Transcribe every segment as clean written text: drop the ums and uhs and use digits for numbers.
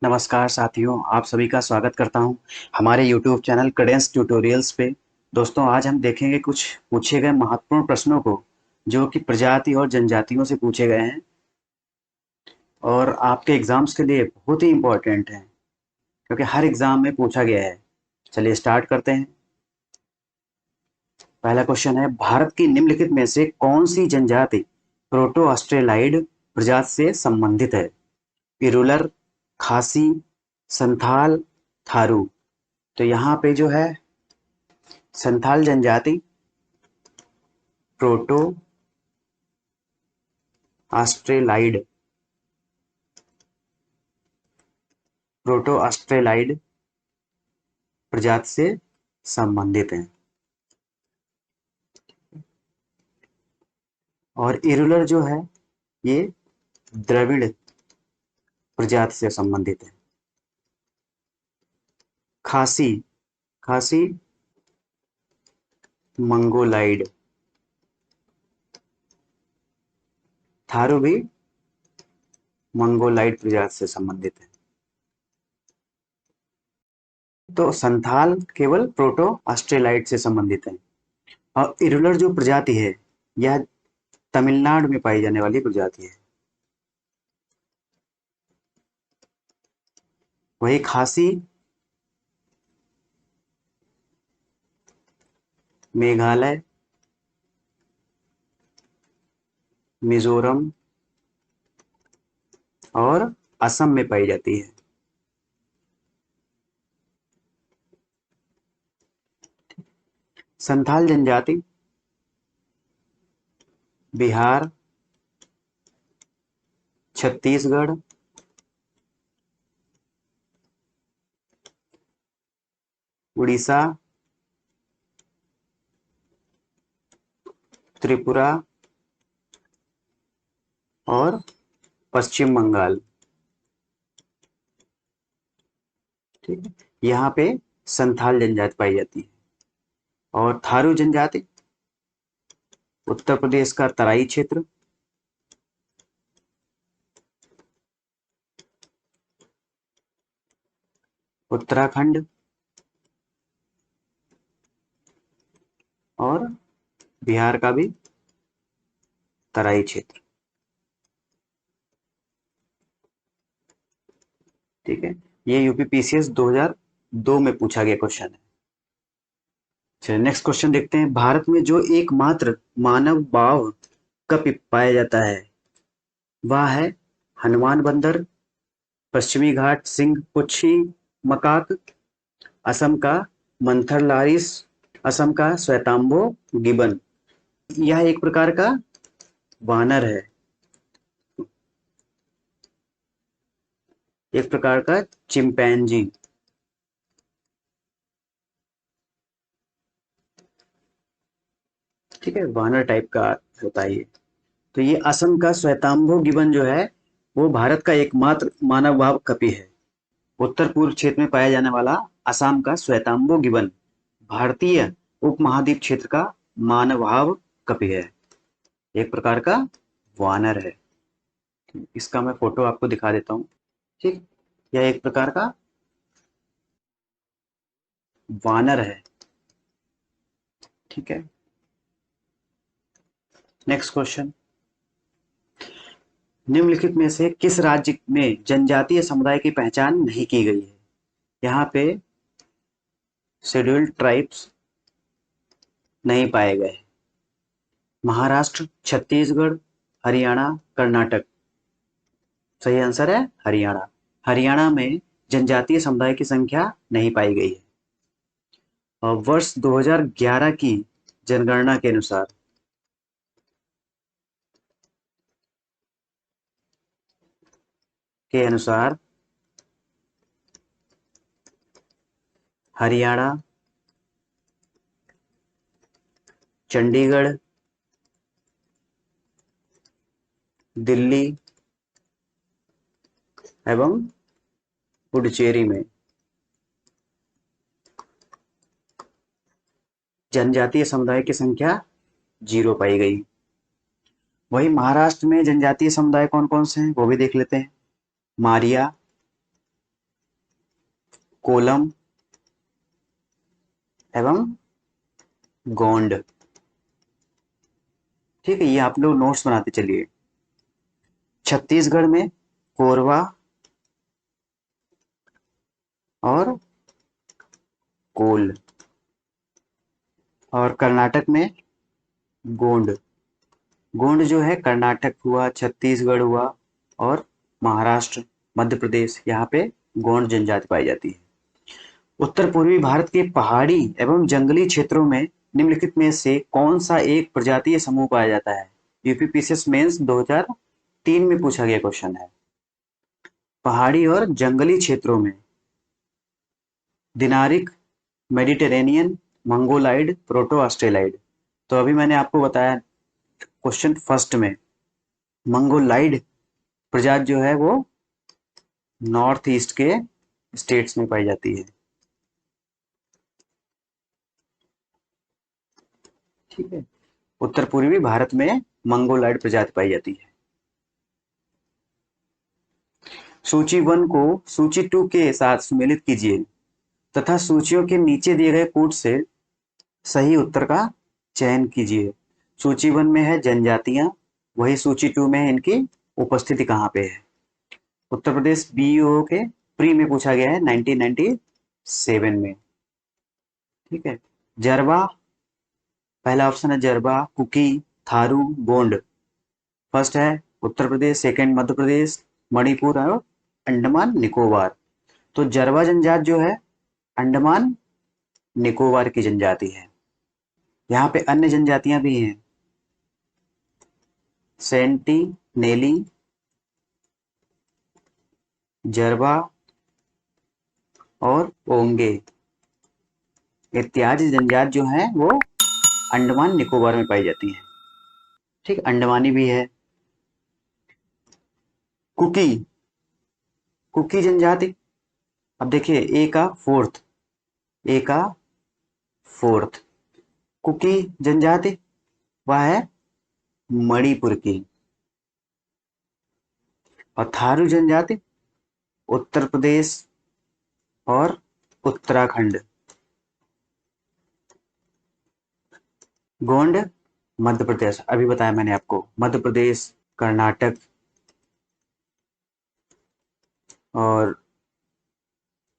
नमस्कार साथियों, आप सभी का स्वागत करता हूं हमारे YouTube चैनल कैडेंस ट्यूटोरियल्स पे। दोस्तों, आज हम देखेंगे कुछ पूछे गए महत्वपूर्ण प्रश्नों को जो कि प्रजाति और जनजातियों से पूछे गए हैं और आपके एग्जाम्स के लिए बहुत ही इम्पोर्टेंट हैं क्योंकि हर एग्जाम में पूछा गया है। चलिए स्टार्ट करते हैं। पहला क्वेश्चन है, भारत की निम्नलिखित में से कौन सी जनजाति प्रोटो ऑस्ट्रेलाइड प्रजाति से संबंधित है? इरुलर, खासी, संथाल, थारू। तो यहाँ पे जो है संथाल जनजाति प्रोटो ऑस्ट्रेलाइड प्रजाति से संबंधित हैं और इरुलर जो है ये द्रविड़ प्रजाति से संबंधित है। खासी खासी मंगोलाइड। थारू भी मंगोलाइड प्रजाति से संबंधित है। तो संथाल केवल प्रोटो ऑस्ट्रेलाइड से संबंधित है और इरुलर जो प्रजाति है यह तमिलनाडु में पाई जाने वाली प्रजाति है। वही खासी मेघालय, मिजोरम और असम में पाई जाती है। संथाल जनजाति बिहार, छत्तीसगढ़, उड़ीसा, त्रिपुरा और पश्चिम बंगाल। ठीक है, यहाँ पे संथाल जनजाति पाई जाती है। और थारू जनजाति उत्तर प्रदेश का तराई क्षेत्र, उत्तराखंड और बिहार का भी तराई क्षेत्र। ठीक है, ये यूपीपीसीएस 2002 में पूछा गया क्वेश्चन है। चलिए नेक्स्ट क्वेश्चन देखते हैं। भारत में जो एकमात्र मानव बाव कप पाया जाता है वह है हनुमान बंदर, पश्चिमी घाट सिंह पुच्छी मकाक, असम का मंथर लारिस, असम का श्वेतांबो गिबन। यह एक प्रकार का वानर है, एक प्रकार का चिंपैंजी। ठीक है, वानर टाइप का होता है ये। तो ये असम का श्वेतांबो गिबन जो है वो भारत का एकमात्र मानववाहक कपि है। उत्तर पूर्व क्षेत्र में पाया जाने वाला असम का श्वेतांबो गिबन भारतीय उपमहाद्वीप क्षेत्र का मानववाहक कपि है, एक प्रकार का वानर है। इसका मैं फोटो आपको दिखा देता हूँ। ठीक, यह एक प्रकार का वानर है। ठीक है, नेक्स्ट क्वेश्चन। निम्नलिखित में से किस राज्य में जनजातीय समुदाय की पहचान नहीं की गई है? यहाँ पे शेड्यूल्ड ट्राइब्स नहीं पाए गए। महाराष्ट्र, छत्तीसगढ़, हरियाणा, कर्नाटक। सही आंसर है हरियाणा। हरियाणा में जनजातीय समुदाय की संख्या नहीं पाई गई है। और वर्ष 2011 की जनगणना के अनुसार हरियाणा, चंडीगढ़, दिल्ली एवं पुडुचेरी में जनजातीय समुदाय की संख्या 0 पाई गई। वही महाराष्ट्र में जनजातीय समुदाय कौन कौन से हैं वो भी देख लेते हैं। मारिया, कोलम एवं गोंड। ठीक है, ये आप लोग नोट्स बनाते चलिए। छत्तीसगढ़ में कोरवा और कोल, और कर्नाटक में गोंड। गोंड जो है कर्नाटक हुआ, छत्तीसगढ़ हुआ और महाराष्ट्र, मध्य प्रदेश, यहाँ पे गोंड जनजाति पाई जाती है। उत्तर पूर्वी भारत के पहाड़ी एवं जंगली क्षेत्रों में निम्नलिखित में से कौन सा एक प्रजातीय समूह पाया जाता है? यूपीपीसीएस मेंस 2003 में पूछा गया क्वेश्चन है। पहाड़ी और जंगली क्षेत्रों में दिनारिक, मेडिटेरेनियन, मंगोलाइड, प्रोटो ऑस्ट्रेलाइड। तो अभी मैंने आपको बताया क्वेश्चन फर्स्ट में, मंगोलाइड प्रजाति जो है वो नॉर्थ ईस्ट के स्टेट्स में पाई जाती है। ठीक है, उत्तर पूर्वी भारत में मंगोलाइड प्रजाति पाई जाती है। सूची 1 को सूची 2 के साथ सुमेलित कीजिए तथा सूचियों के नीचे दिए गए कोड से सही उत्तर का चयन कीजिए। सूची 1 में है जनजातियां, वही सूची 2 में है इनकी उपस्थिति कहाँ पे है। उत्तर प्रदेश बीईओ के प्री में पूछा गया है 1997 में। ठीक है, जरवा, पहला ऑप्शन है जरवा, कुकी, थारू, गोंड। फर्स्ट है उत्तर प्रदेश, सेकंड मध्य प्रदेश, मणिपुर और अंडमान निकोबार। तो जरवा जनजाति जो है अंडमान निकोबार की जनजाति है। यहाँ पे अन्य जनजातियां भी हैं, सेंटिनेली, जरवा और ओंगे इत्यादि जनजाति जो हैं वो अंडमान निकोबार में पाई जाती हैं। ठीक, अंडमानी भी है। कुकी, कुकी जनजाति, अब देखिए ए का फोर्थ कुकी जनजाति वह है मणिपुर की। और थारू जनजाति उत्तर प्रदेश और उत्तराखंड। गोंड मध्य प्रदेश, अभी बताया मैंने आपको, मध्य प्रदेश, कर्नाटक और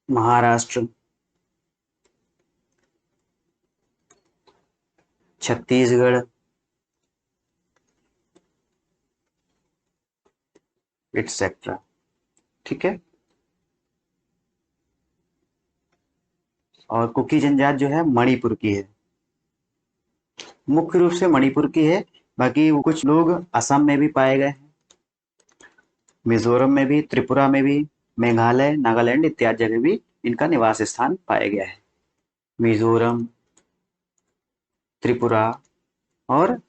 महाराष्ट्र, छत्तीसगढ़, एटसेट्रा। ठीक है, और कुकी जनजाति जो है मणिपुर की है, मुख्य रूप से मणिपुर की है। बाकी कुछ लोग असम में भी पाए गए हैं, मिजोरम में भी, त्रिपुरा में भी, मेघालय, नागालैंड इत्यादि जगह भी इनका निवास स्थान पाया गया है। मिजोरम, त्रिपुरा और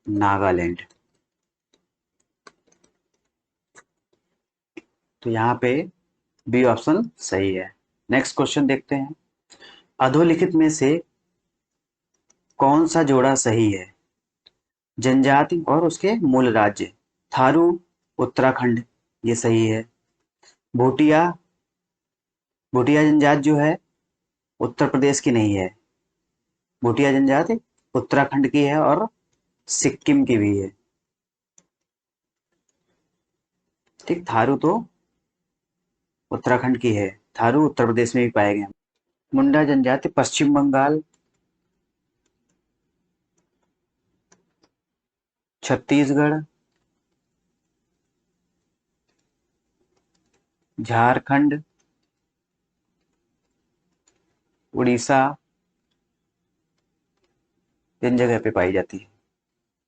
नागालैंड। तो यहाँ पे बी ऑप्शन सही है। नेक्स्ट क्वेश्चन देखते हैं, अधोलिखित में से कौन सा जोड़ा सही है? जनजाति और उसके मूल राज्य, थारू उत्तराखंड, ये सही है। भूटिया, भूटिया जनजाति जो है उत्तर प्रदेश की नहीं है, भूटिया जनजाति उत्तराखंड की है और सिक्किम की भी है। ठीक, थारू तो उत्तराखंड की है, थारू उत्तर प्रदेश में भी पाए गए। मुंडा जनजाति पश्चिम बंगाल, छत्तीसगढ़, झारखंड, उड़ीसा, इन जगह पे पाई जाती है।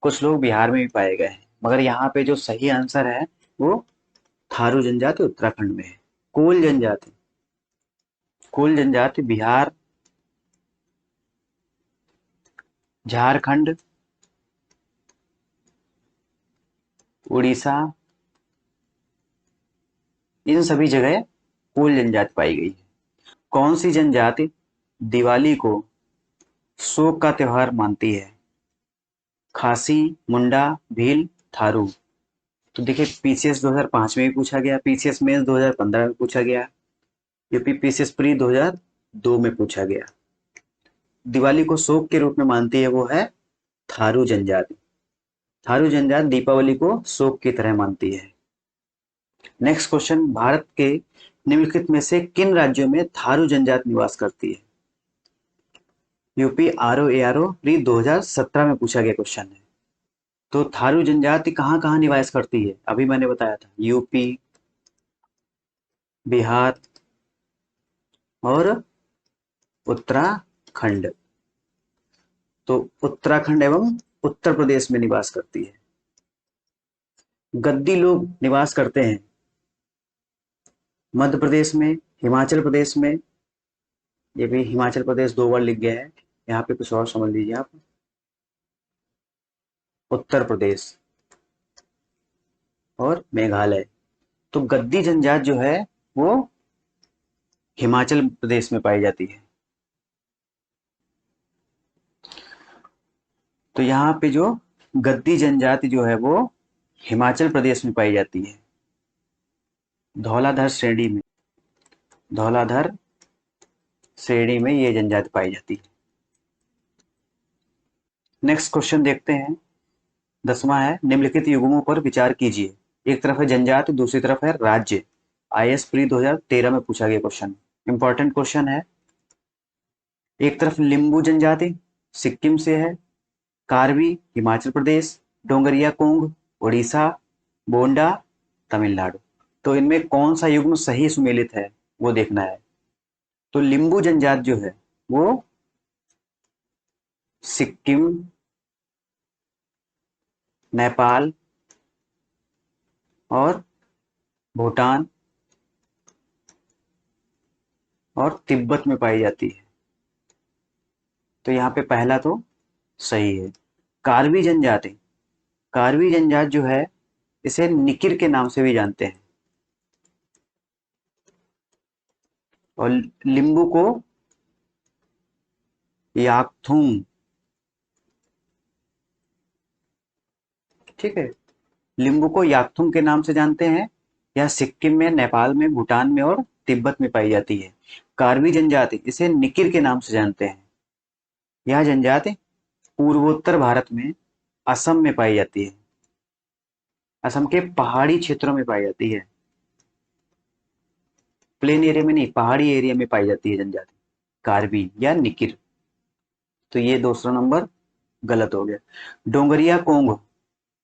कुछ लोग बिहार में भी पाए गए हैं, मगर यहाँ पे जो सही आंसर है वो थारू जनजाति उत्तराखंड में है। कोल जनजाति, कोल जनजाति बिहार, झारखंड, उड़ीसा, इन सभी जगह कोल जनजाति पाई गई है। कौन सी जनजाति दिवाली को शोक का त्योहार मानती है? खासी, मुंडा, भील, थारू। तो देखिए पीसीएस 2005 में भी पूछा गया, पीसीएस मेंस 2015 में पूछा गया। यूपीपीसीएस प्री 2002 में पूछा गया। दिवाली को शोक के रूप में मानती है, वो है थारू जनजाति। थारू जनजाति दीपावली को शोक की तरह मानती है। नेक्स्ट क्वेश्चन, भारत के निम्नलिखित में से किन राज्यों में थारू जनजाति निवास करती है? यूपी आरओ एआरओ प्री 2017 में पूछा गया क्वेश्चन है। तो थारू जनजाति कहाँ कहाँ निवास करती है? अभी मैंने बताया था, यूपी, बिहार और उत्तराखंड। तो उत्तराखंड एवं उत्तर प्रदेश में निवास करती है। गद्दी लोग निवास करते हैं मध्य प्रदेश में, हिमाचल प्रदेश में। ये भी हिमाचल प्रदेश 2 बार लिख गया है, यहाँ पे कुछ और समझ लीजिए आप। उत्तर प्रदेश और मेघालय। तो गद्दी जनजाति जो है वो हिमाचल प्रदेश में पाई जाती है। तो यहाँ पे जो गद्दी जनजाति जो है वो हिमाचल प्रदेश में पाई जाती है, धौलाधर श्रेणी में। धौलाधर श्रेणी में ये जनजाति पाई जाती है। नेक्स्ट क्वेश्चन देखते हैं, 10वां है, निम्नलिखित युग्मों पर विचार कीजिए। एक तरफ है जनजाति, दूसरी तरफ है राज्य। आईएएस प्री 2013 में पूछा गया क्वेश्चन, इंपॉर्टेंट क्वेश्चन है। एक तरफ लिम्बू जनजाति सिक्किम से है, कार्बी हिमाचल प्रदेश, डोंगरिया कोंग उड़ीसा, बोंडा तमिलनाडु। तो इनमें कौन सा युग्म सही सुमेलित है वो देखना है। तो लिम्बू जनजाति जो है वो सिक्किम, नेपाल और भूटान और तिब्बत में पाई जाती है। तो यहाँ पे पहला तो सही है। कार्बी जनजाति, कार्बी जनजाति जो है इसे निकिर के नाम से भी जानते हैं, और लिम्बू को याकथुम, ठीक है, लिम्बू को याकथुम के नाम से जानते हैं। यह सिक्किम में, नेपाल में, भूटान में और तिब्बत में पाई जाती है। कार्बी जनजाति इसे निकिर के नाम से जानते हैं। यह जनजाति पूर्वोत्तर भारत में असम में पाई जाती है। असम के पहाड़ी क्षेत्रों में पाई जाती है, प्लेन एरिया में नहीं, पहाड़ी एरिया में पाई जाती है जनजाति कार्बी या निकिर। तो ये दूसरा नंबर गलत हो गया। डोंगरिया कोंग,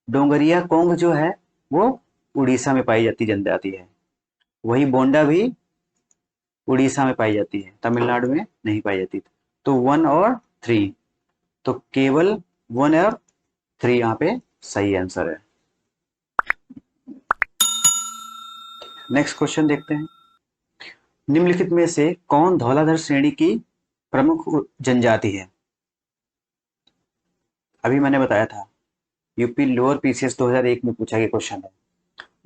डोंगरिया कोंग जो है वो उड़ीसा में पाई जाती जनजाति है। वही बोंडा भी उड़ीसा में पाई जाती है, तमिलनाडु में नहीं पाई जाती। तो 1 और 3, तो केवल 1 और 3 यहाँ पे सही आंसर है। नेक्स्ट क्वेश्चन देखते हैं, निम्नलिखित में से कौन धौलाधर श्रेणी की प्रमुख जनजाति है? अभी मैंने बताया था, यूपी लोअर पीसीएस 2001 में पूछा गया क्वेश्चन है।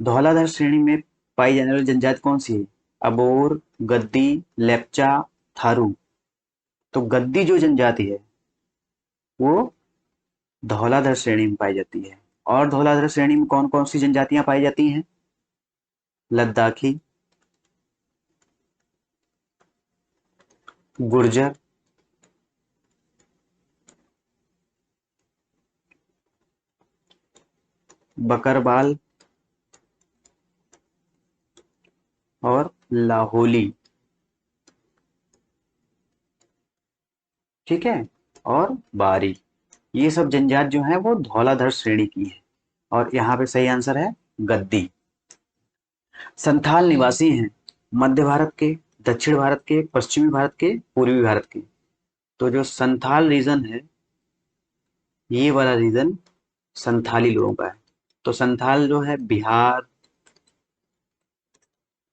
धौलाधर श्रेणी में पाई जाने वाली जनजाति कौन सी है? अबोर, गद्दी, लेप्चा, थारू। तो गद्दी जो जनजाति है वो धौलाधर श्रेणी में पाई जाती है। और धौलाधर श्रेणी में कौन कौन सी जनजातियां पाई जाती हैं? लद्दाखी, गुर्जर, बकरवाल और लाहौली, ठीक है, और बारी। ये सब जनजाति जो है वो धौलाधर श्रेणी की है, और यहाँ पे सही आंसर है गद्दी। संथाल निवासी हैं मध्य भारत के, दक्षिण भारत के, पश्चिमी भारत के, पूर्वी भारत के। तो जो संथाल रीजन है, ये वाला रीजन संथाली लोगों का है। तो संथाल जो है बिहार,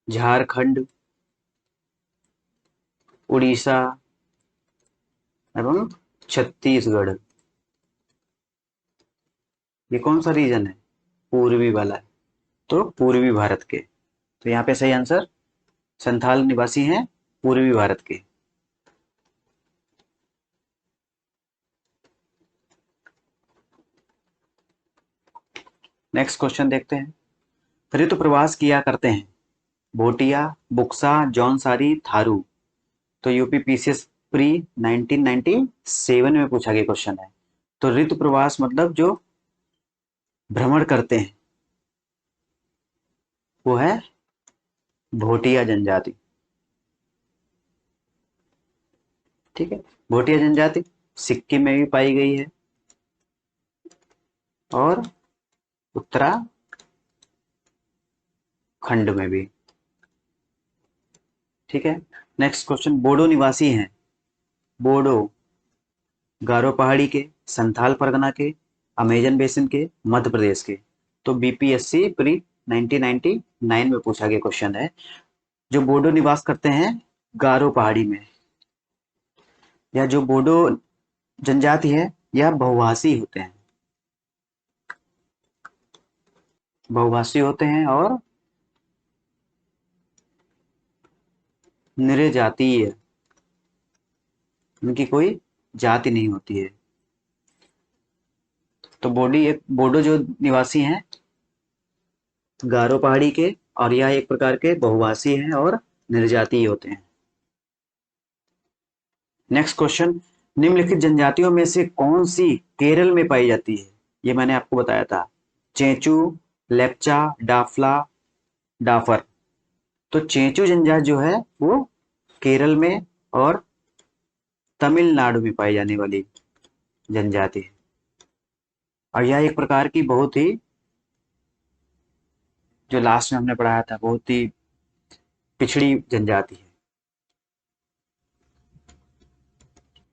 झारखंड, उड़ीसा एवं छत्तीसगढ़। ये कौन सा रीजन है? पूर्वी वाला है, तो पूर्वी भारत के। तो यहाँ पे सही आंसर संथाल निवासी हैं पूर्वी भारत के। नेक्स्ट क्वेश्चन देखते हैं, ऋतु प्रवास किया करते हैं भोटिया, बुक्सा, जौनसारी, थारू। तो यूपी पीसीएस प्री 1997 में पूछा गया क्वेश्चन है। तो ऋतु प्रवास मतलब जो भ्रमण करते हैं वो है भोटिया जनजाति। ठीक है, भोटिया जनजाति सिक्किम में भी पाई गई है और उत्तराखंड में भी। ठीक है, नेक्स्ट क्वेश्चन, बोडो निवासी हैं। बोडो गारो पहाड़ी के, संथाल परगना के, अमेजन बेसिन के, मध्य प्रदेश के। तो बीपीएससी प्री 1999 में पूछा गया क्वेश्चन है। जो बोडो निवास करते हैं गारो पहाड़ी में, या जो बोडो जनजाति है यह बहुभाषी होते हैं, बहुभाषी होते हैं और निरजातीय, उनकी कोई जाति नहीं होती है। तो बोडो जो निवासी हैं गारो पहाड़ी के, और यह एक प्रकार के बहुभाषी हैं और निर्जातीय होते हैं। नेक्स्ट क्वेश्चन, निम्नलिखित जनजातियों में से कौन सी केरल में पाई जाती है? ये मैंने आपको बताया था, चेंचू, लेप्चा, डाफला, डाफर। तो चेंचू जनजाति जो है वो केरल में और तमिलनाडु में पाई जाने वाली जनजाति है, और यह एक प्रकार की बहुत ही, जो लास्ट में हमने पढ़ाया था, बहुत ही पिछड़ी जनजाति है।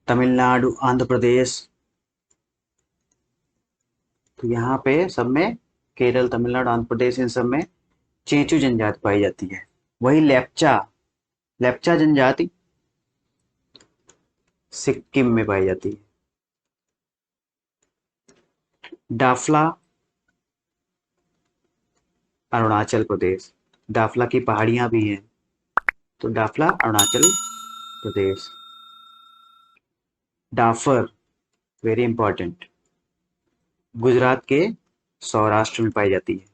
तमिलनाडु, आंध्र प्रदेश, तो यहाँ पे सब में, केरल, तमिलनाडु, आंध्र प्रदेश, इन सब में चेंचू जनजाति पाई जाती है। वही लेप्चा, लेप्चा जनजाति सिक्किम में पाई जाती है। डाफला अरुणाचल प्रदेश, डाफला की पहाड़ियां भी हैं, तो डाफला अरुणाचल प्रदेश। डाफर वेरी इंपॉर्टेंट, गुजरात के सौराष्ट्र में पाई जाती है।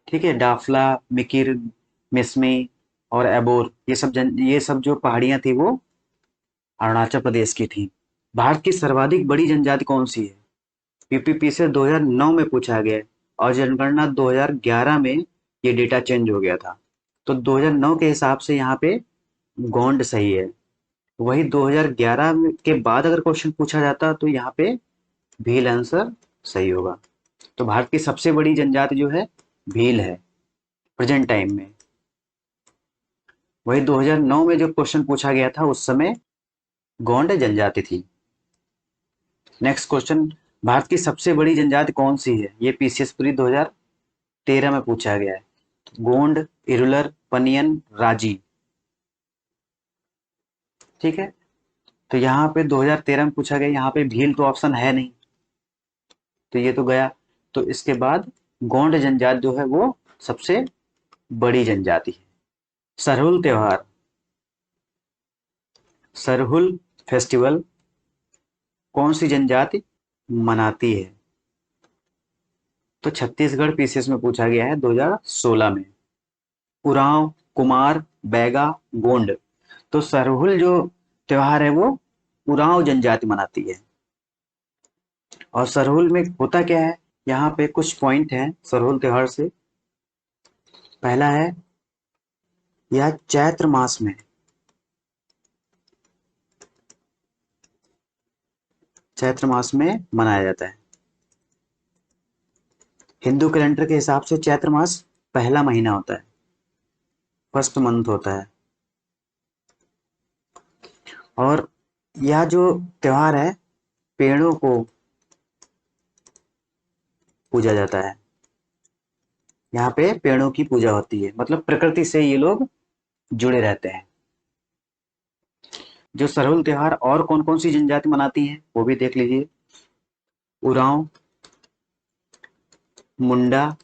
ठीक है, डाफला, मिकिर, मिसमी और एबोर, ये सब जो पहाड़ियां थी वो अरुणाचल प्रदेश की थी। भारत की सर्वाधिक बड़ी जनजाति कौन सी है? पीपीपी से 2009 में पूछा गया है, और जनगणना 2011 में ये डेटा चेंज हो गया था। तो 2009 के हिसाब से यहाँ पे गोंड सही है। वही 2011 के बाद अगर क्वेश्चन पूछा जाता तो यहाँ पे भील आंसर सही होगा। तो भारत की सबसे बड़ी जनजाति जो है भील है प्रेजेंट टाइम में। वही 2009 में जो क्वेश्चन पूछा गया था उस समय गोंड जनजाति थी। नेक्स्ट क्वेश्चन, भारत की सबसे बड़ी जनजाति कौन सी है? ये पीसीएस प्री 2013 में पूछा गया है। गोंड, इरुलर, पनियन, राजी। ठीक है, तो यहाँ पे 2013 में पूछा गया, यहाँ पे भील तो ऑप्शन है नहीं, तो ये तो गया। तो इसके बाद गोंड जनजाति जो है वो सबसे बड़ी जनजाति है। सरहुल त्योहार, सरहुल फेस्टिवल कौन सी जनजाति मनाती है? तो छत्तीसगढ़ पीसीएस में पूछा गया है 2016 में। उरांव, कुमार, बैगा, गोंड। तो सरहुल जो त्योहार है वो उरांव जनजाति मनाती है। और सरहुल में होता क्या है, यहाँ पे कुछ पॉइंट हैं सरहुल त्योहार से। पहला है, यह चैत्र मास में, चैत्र मास में मनाया जाता है। हिंदू कैलेंडर के हिसाब से चैत्र मास पहला महीना होता है, फर्स्ट मंथ होता है। और यह जो त्योहार है पेड़ों को पूजा जाता है, यहाँ पे पेड़ों की पूजा होती है, मतलब प्रकृति से ये लोग जुड़े रहते हैं। जो सरहुल त्योहार और कौन कौन सी जनजाति मनाती हैं वो भी देख लीजिए। उरांव, मुंडा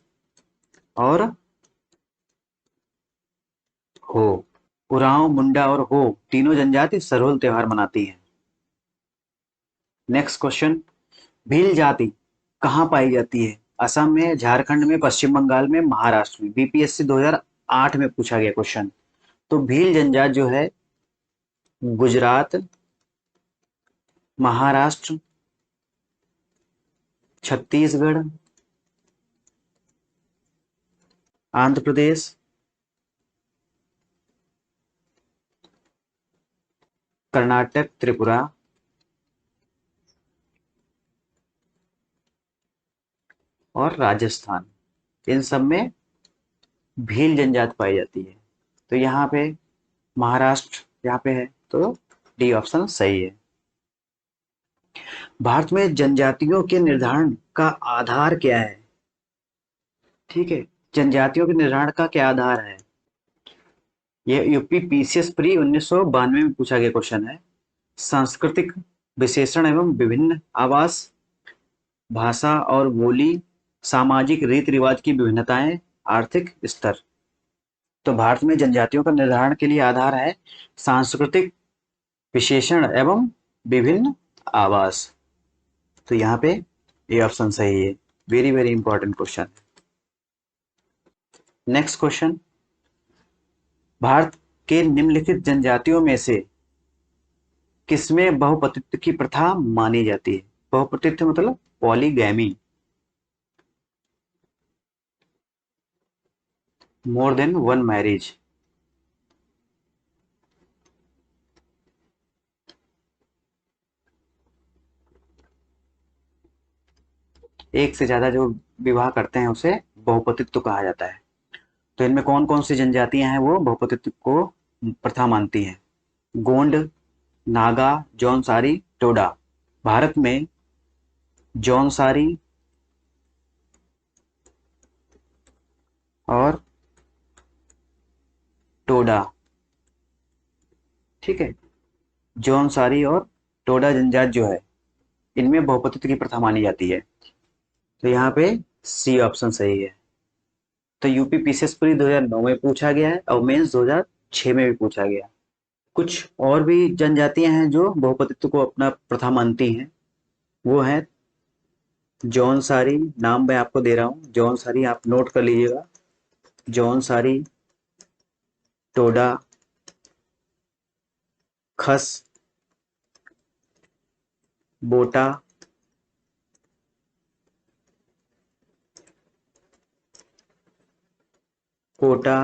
और हो। उरांव, मुंडा और हो तीनों जनजाति सरहुल त्योहार मनाती हैं। नेक्स्ट क्वेश्चन, भील जाति कहाँ पाई जाती है? असम में, झारखंड में, पश्चिम बंगाल में, महाराष्ट्र में। बीपीएससी 2008 में पूछा गया क्वेश्चन। तो भील जनजात जो है गुजरात, महाराष्ट्र, छत्तीसगढ़, आंध्र प्रदेश, कर्नाटक, त्रिपुरा और राजस्थान, इन सब में भील जनजात पाई जाती है। तो यहाँ पे महाराष्ट्र यहाँ पे है, तो डी ऑप्शन सही है। भारत में जनजातियों के निर्धारण का आधार क्या है? ठीक है, जनजातियों के निर्धारण का क्या आधार है? ये यूपी पीसीएस प्री 1992 में पूछा गया क्वेश्चन है। सांस्कृतिक विशेषण एवं विभिन्न आवास, भाषा और बोली, सामाजिक रीति रिवाज की विभिन्नताएं, आर्थिक स्तर। तो भारत में जनजातियों का निर्धारण के लिए आधार है सांस्कृतिक विशेषण एवं विभिन्न आवास। तो यहाँ पे ये ऑप्शन सही है। Very very important question. Next question, Bharat के निम्नलिखित जनजातियों में से किसमें बहुपतित्व की प्रथा मानी जाती है? बहुपतित्व मतलब polygamy, more than one marriage. एक से ज्यादा जो विवाह करते हैं उसे बहुपतित्व कहा जाता है। तो इनमें कौन कौन सी जनजातियां हैं वो बहुपतित्व को प्रथा मानती हैं? गोंड, नागा, जौनसारी, टोडा। भारत में जौनसारी और टोडा, ठीक है, जौनसारी और टोडा जनजात जो है इनमें बहुपतित्व की प्रथा मानी जाती है। तो यहाँ पे सी ऑप्शन सही है। तो यूपी पीसीएस प्री 2009 में पूछा गया है और मेंस 2006 में भी पूछा गया। कुछ और भी जनजातियां हैं जो बहुपतित्व को अपना प्रथा मानती हैं, वो है जौनसारी, नाम मैं आपको दे रहा हूँ, जौनसारी आप नोट कर लीजिएगा। जौनसारी, टोडा, खस, बोटा, कोटा,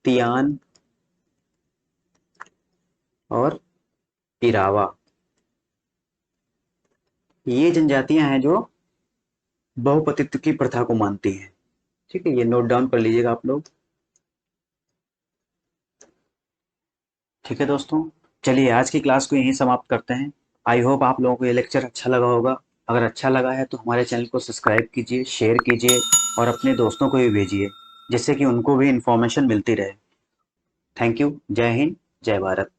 तियान और इरावा। ये जनजातियां हैं जो बहुपतित्व की प्रथा को मानती हैं। ठीक है, ये नोट डाउन कर लीजिएगा आप लोग। ठीक है दोस्तों, चलिए आज की क्लास को यहीं समाप्त करते हैं। आई होप आप लोगों को ये लेक्चर अच्छा लगा होगा। अगर अच्छा लगा है तो हमारे चैनल को सब्सक्राइब कीजिए, शेयर कीजिए और अपने दोस्तों को भी भेजिए, जिससे कि उनको भी इंफॉर्मेशन मिलती रहे। Thank you. जय हिंद, जय भारत।